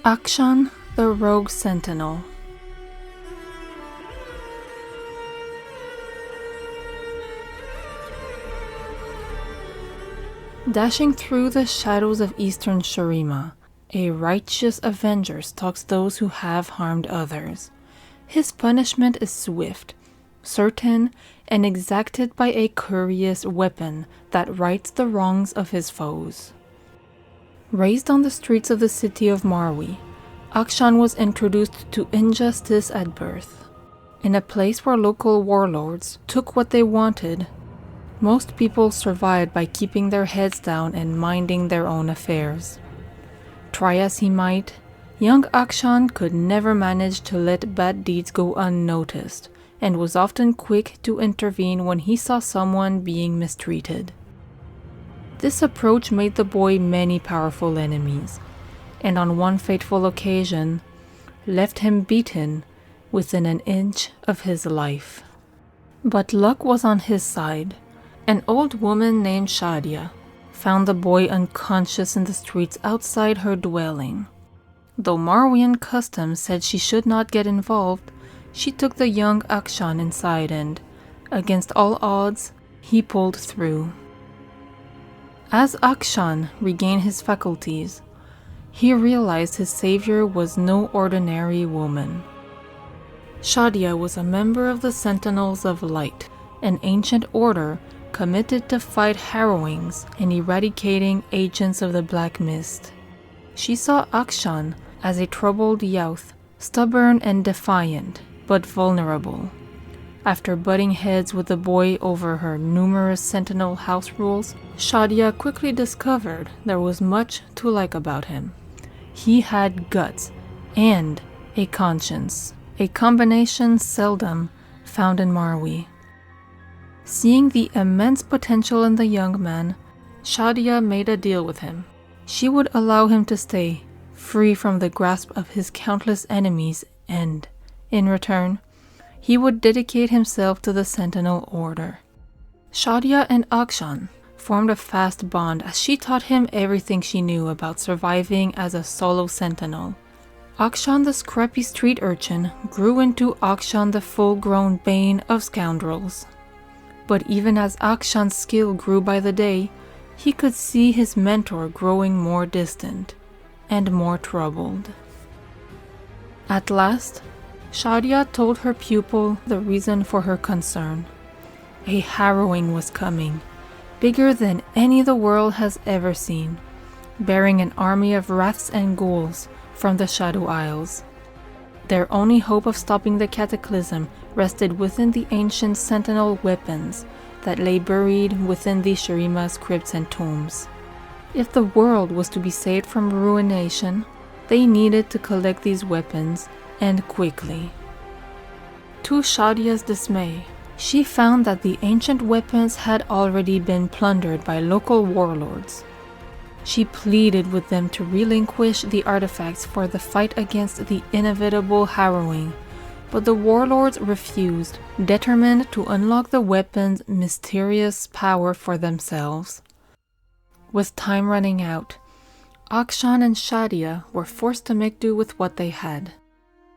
Akshan, the rogue sentinel. Dashing through the shadows of eastern Shurima, a righteous avenger stalks those who have harmed others. His punishment is swift, certain, and exacted by a curious weapon that rights the wrongs of his foes. Raised on the streets of the city of Marwi, Akshan was introduced to injustice at birth. In a place where local warlords took what they wanted, most people survived by keeping their heads down and minding their own affairs. Try as he might, young Akshan could never manage to let bad deeds go unnoticed, and was often quick to intervene when he saw someone being mistreated. This approach made the boy many powerful enemies, and on one fateful occasion, left him beaten within an inch of his life. But luck was on his side. An old woman named Shadia found the boy unconscious in the streets outside her dwelling. Though Marwian custom said she should not get involved, she took the young Akshan inside and, against all odds, he pulled through. As Akshan regained his faculties, he realized his savior was no ordinary woman. Shadia was a member of the Sentinels of Light, an ancient order committed to fight harrowings and eradicating agents of the Black Mist. She saw Akshan as a troubled youth, stubborn and defiant, but vulnerable. After butting heads with the boy over her numerous Sentinel house rules, Shadia quickly discovered there was much to like about him. He had guts and a conscience, a combination seldom found in Marwi. Seeing the immense potential in the young man, Shadia made a deal with him. She would allow him to stay free from the grasp of his countless enemies and, in return, he would dedicate himself to the Sentinel Order. Shadia and Akshan formed a fast bond as she taught him everything she knew about surviving as a solo Sentinel. Akshan the scrappy street urchin grew into Akshan the full-grown bane of scoundrels. But even as Akshan's skill grew by the day, he could see his mentor growing more distant and more troubled. At last, Shadia told her pupil the reason for her concern. A harrowing was coming, bigger than any the world has ever seen, bearing an army of wraiths and ghouls from the Shadow Isles. Their only hope of stopping the cataclysm rested within the ancient Sentinel weapons that lay buried within the Shurima's crypts and tombs. If the world was to be saved from ruination, they needed to collect these weapons, and quickly. To Shadia's dismay, she found that the ancient weapons had already been plundered by local warlords. She pleaded with them to relinquish the artifacts for the fight against the inevitable harrowing, but the warlords refused, determined to unlock the weapon's mysterious power for themselves. With time running out, Akshan and Shadia were forced to make do with what they had.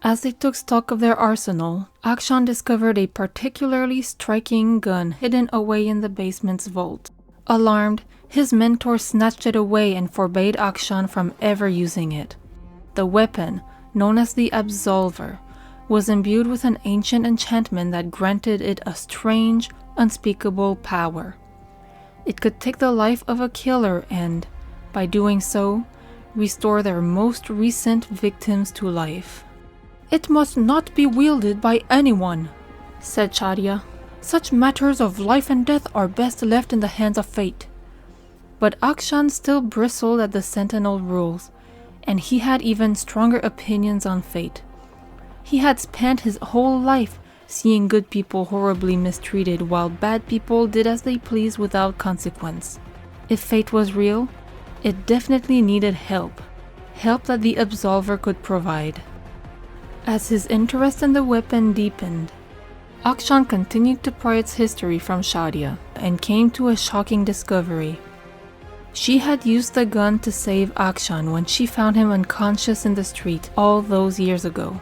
As they took stock of their arsenal, Akshan discovered a particularly striking gun hidden away in the basement's vault. Alarmed, his mentor snatched it away and forbade Akshan from ever using it. The weapon, known as the Absolver, was imbued with an ancient enchantment that granted it a strange, unspeakable power. It could take the life of a killer and, by doing so, restore their most recent victims to life. "It must not be wielded by anyone," said Shadia. "Such matters of life and death are best left in the hands of fate." But Akshan still bristled at the Sentinel rules, and he had even stronger opinions on fate. He had spent his whole life seeing good people horribly mistreated while bad people did as they pleased without consequence. If fate was real, it definitely needed help that the Absolver could provide. As his interest in the weapon deepened, Akshan continued to pry its history from Shadia and came to a shocking discovery. She had used the gun to save Akshan when she found him unconscious in the street all those years ago.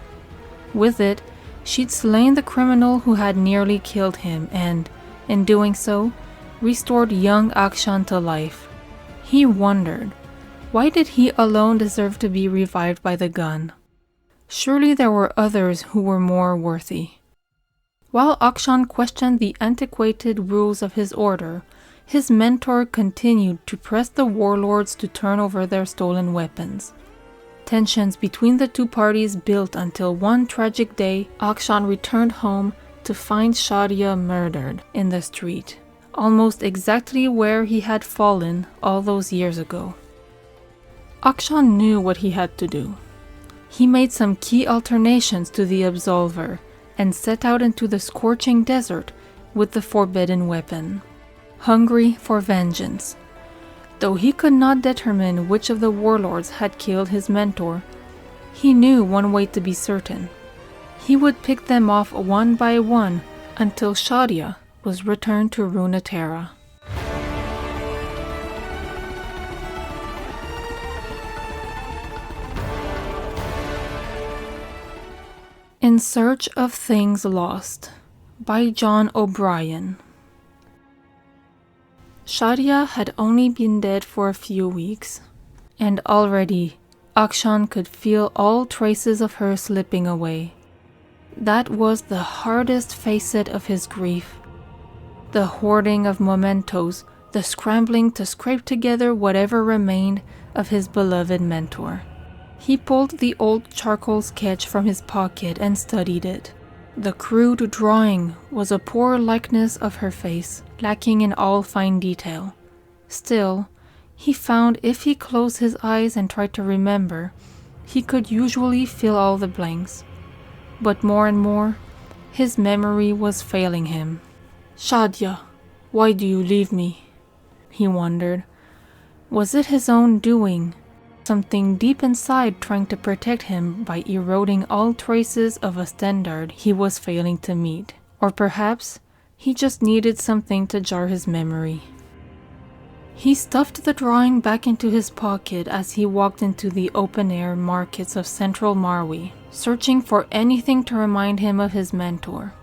With it, she'd slain the criminal who had nearly killed him and, in doing so, restored young Akshan to life. He wondered, why did he alone deserve to be revived by the gun? Surely there were others who were more worthy. While Akshan questioned the antiquated rules of his order, his mentor continued to press the warlords to turn over their stolen weapons. Tensions between the two parties built until one tragic day, Akshan returned home to find Shadia murdered in the street, almost exactly where he had fallen all those years ago. Akshan knew what he had to do. He made some key alterations to the Absolver and set out into the scorching desert with the forbidden weapon, hungry for vengeance. Though he could not determine which of the warlords had killed his mentor, he knew one way to be certain. He would pick them off one by one until Shadia was returned to Runeterra. In Search of Things Lost by John O'Brien. Shadia had only been dead for a few weeks, and already Akshan could feel all traces of her slipping away. That was the hardest facet of his grief. The hoarding of mementos, the scrambling to scrape together whatever remained of his beloved mentor. He pulled the old charcoal sketch from his pocket and studied it. The crude drawing was a poor likeness of her face, lacking in all fine detail. Still, he found if he closed his eyes and tried to remember, he could usually fill all the blanks. But more and more, his memory was failing him. "Shadia, why do you leave me?" he wondered. Was it his own doing? Something deep inside trying to protect him by eroding all traces of a standard he was failing to meet. Or perhaps he just needed something to jar his memory. He stuffed the drawing back into his pocket as he walked into the open-air markets of central Marwi, searching for anything to remind him of his mentor.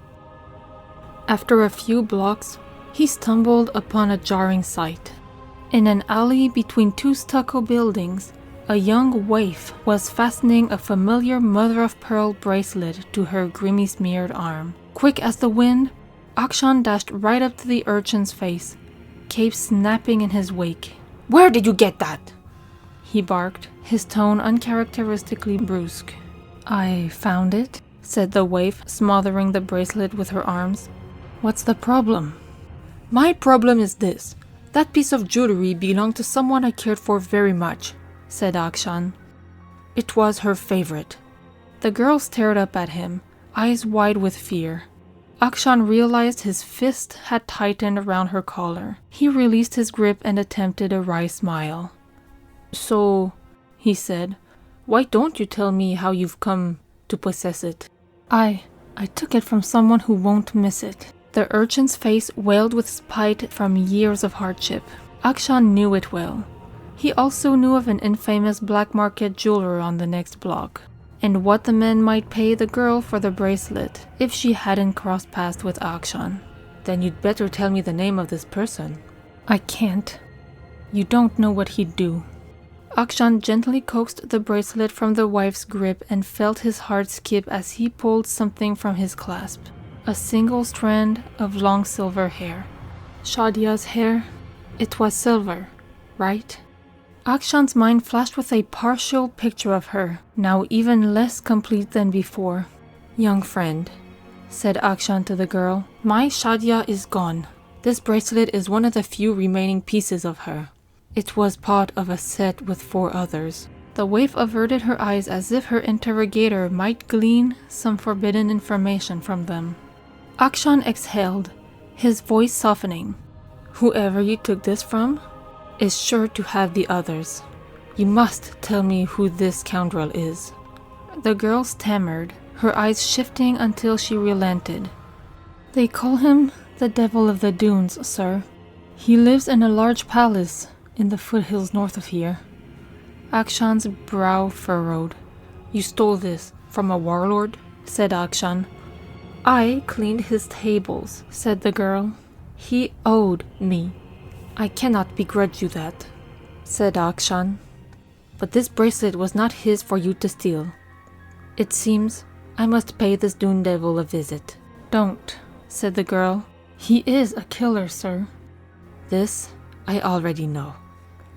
After a few blocks, he stumbled upon a jarring sight. In an alley between two stucco buildings, a young waif was fastening a familiar mother-of-pearl bracelet to her grimy-smeared arm. Quick as the wind, Akshan dashed right up to the urchin's face, cape snapping in his wake. "Where did you get that?" he barked, his tone uncharacteristically brusque. "I found it," said the waif, smothering the bracelet with her arms. "What's the problem?" "My problem is this. That piece of jewelry belonged to someone I cared for very much," said Akshan. "It was her favorite." The girl stared up at him, eyes wide with fear. Akshan realized his fist had tightened around her collar. He released his grip and attempted a wry smile. "So," he said, "why don't you tell me how you've come to possess it?" I took it from someone who won't miss it." The urchin's face wailed with spite from years of hardship. Akshan knew it well. He also knew of an infamous black market jeweler on the next block, and what the men might pay the girl for the bracelet if she hadn't crossed paths with Akshan. "Then you'd better tell me the name of this person." "I can't. You don't know what he'd do." Akshan gently coaxed the bracelet from the wife's grip and felt his heart skip as he pulled something from his clasp. A single strand of long silver hair. Shadia's hair? It was silver, right? Akshan's mind flashed with a partial picture of her, now even less complete than before. "Young friend," said Akshan to the girl, "my Shadia is gone. This bracelet is one of the few remaining pieces of her. It was part of a set with 4 others. The waif averted her eyes as if her interrogator might glean some forbidden information from them. Akshan exhaled, his voice softening. "Whoever you took this from is sure to have the others. You must tell me who this scoundrel is." The girl stammered, her eyes shifting until she relented. "They call him the Devil of the Dunes, sir. He lives in a large palace in the foothills north of here. Akshan's brow furrowed. You stole this from a warlord? Said Akshan. I cleaned his tables, said the girl. He owed me. I cannot begrudge you that, said Akshan. But this bracelet was not his for you to steal. It seems I must pay this Dune Devil a visit. Don't, said the girl. He is a killer, sir. This I already know.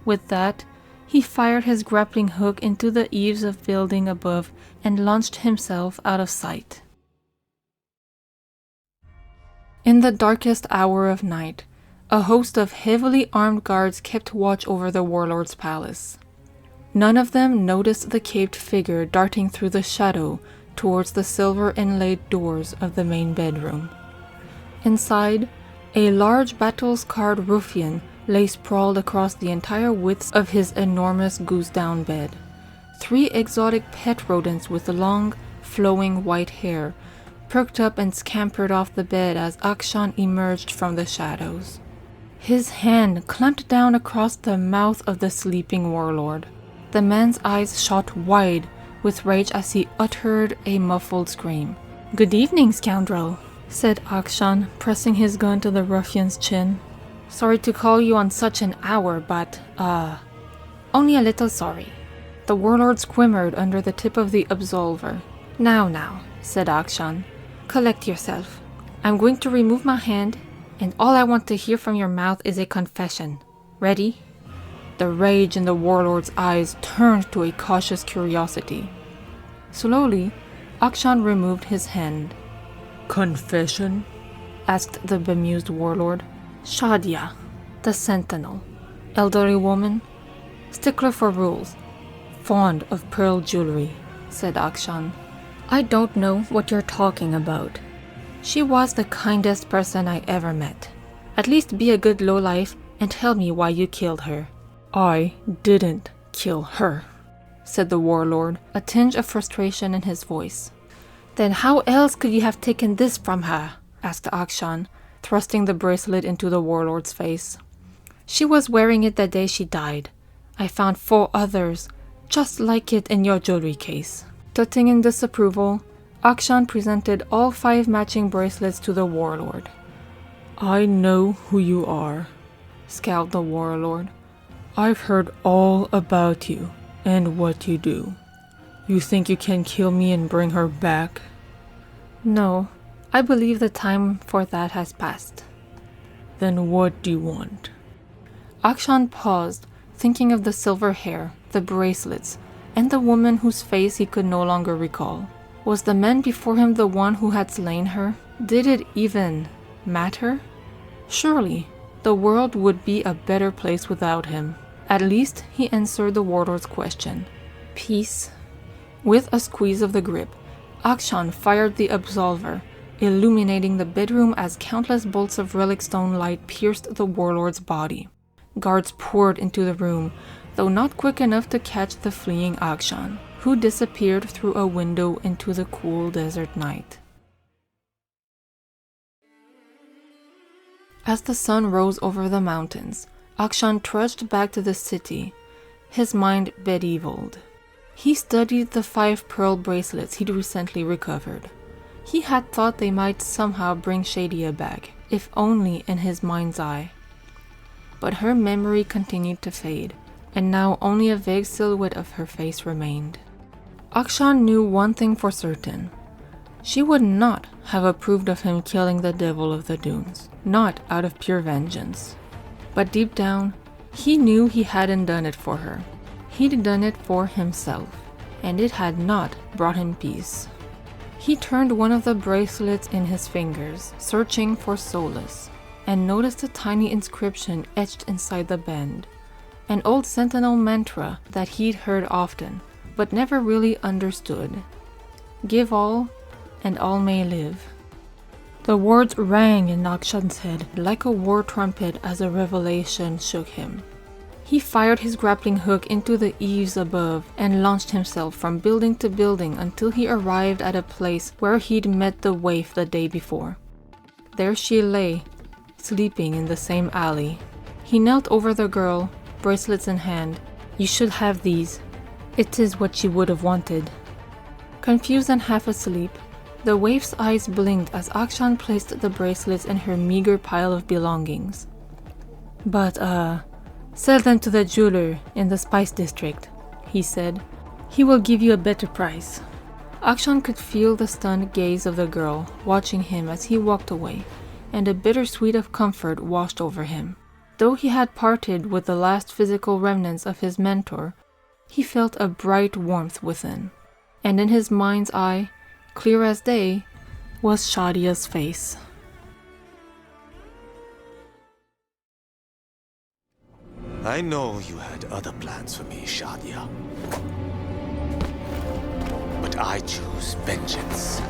With that, he fired his grappling hook into the eaves of building above and launched himself out of sight. In the darkest hour of night, a host of heavily armed guards kept watch over the warlord's palace. None of them noticed the caped figure darting through the shadow towards the silver-inlaid doors of the main bedroom. Inside, a large battle-scarred ruffian lay sprawled across the entire width of his enormous goose-down bed. 3 exotic pet rodents with long, flowing white hair perked up and scampered off the bed as Akshan emerged from the shadows. His hand clamped down across the mouth of the sleeping warlord. The man's eyes shot wide with rage as he uttered a muffled scream. "Good evening, scoundrel," said Akshan, pressing his gun to the ruffian's chin. "Sorry to call you on such an hour, but, only a little sorry." The warlord squirmed under the tip of the absolver. Now, said Akshan. "Collect yourself. I'm going to remove my hand, and all I want to hear from your mouth is a confession. Ready?" The rage in the warlord's eyes turned to a cautious curiosity. Slowly, Akshan removed his hand. "Confession?" asked the bemused warlord. "Shadia, the Sentinel, elderly woman, stickler for rules, fond of pearl jewelry," said Akshan. "I don't know what you're talking about. She was the kindest person I ever met. At least be a good lowlife and tell me why you killed her." "I didn't kill her," said the warlord, a tinge of frustration in his voice. "Then how else could you have taken this from her?" asked Akshan, thrusting the bracelet into the warlord's face. "She was wearing it the day she died. I found 4 others just like it in your jewelry case." Tutting in disapproval, Akshan presented all 5 matching bracelets to the warlord. "I know who you are," scowled the warlord. "I've heard all about you and what you do. You think you can kill me and bring her back?" "No, I believe the time for that has passed." "Then what do you want?" Akshan paused, thinking of the silver hair, the bracelets, and the woman whose face he could no longer recall. Was the man before him the one who had slain her? Did it even matter? Surely, the world would be a better place without him. At least he answered the warlord's question. "Peace?" With a squeeze of the grip, Akshan fired the absolver, illuminating the bedroom as countless bolts of relic stone light pierced the warlord's body. Guards poured into the room, though not quick enough to catch the fleeing Akshan, who disappeared through a window into the cool desert night. As the sun rose over the mountains, Akshan trudged back to the city, his mind bedeviled. He studied the 5 pearl bracelets he'd recently recovered. He had thought they might somehow bring Shadia back, if only in his mind's eye. But her memory continued to fade, and now only a vague silhouette of her face remained. Akshan knew one thing for certain. She would not have approved of him killing the devil of the dunes, not out of pure vengeance. But deep down, he knew he hadn't done it for her. He'd done it for himself, and it had not brought him peace. He turned one of the bracelets in his fingers, searching for solace, and noticed a tiny inscription etched inside the band. An old Sentinel mantra that he'd heard often, but never really understood. "Give all, and all may live." The words rang in Akshan's head like a war trumpet as a revelation shook him. He fired his grappling hook into the eaves above and launched himself from building to building until he arrived at a place where he'd met the waif the day before. There she lay, sleeping in the same alley. He knelt over the girl, bracelets in hand. You should have these. It is what you would have wanted. Confused and half asleep, the waif's eyes blinked as Akshan placed the bracelets in her meager pile of belongings. But, sell them to the jeweler in the Spice District, he said. He will give you a better price. Akshan could feel the stunned gaze of the girl watching him as he walked away, and a bittersweet of comfort washed over him. Though he had parted with the last physical remnants of his mentor, he felt a bright warmth within, and in his mind's eye, clear as day, was Shadia's face. I know you had other plans for me, Shadia. But I choose vengeance.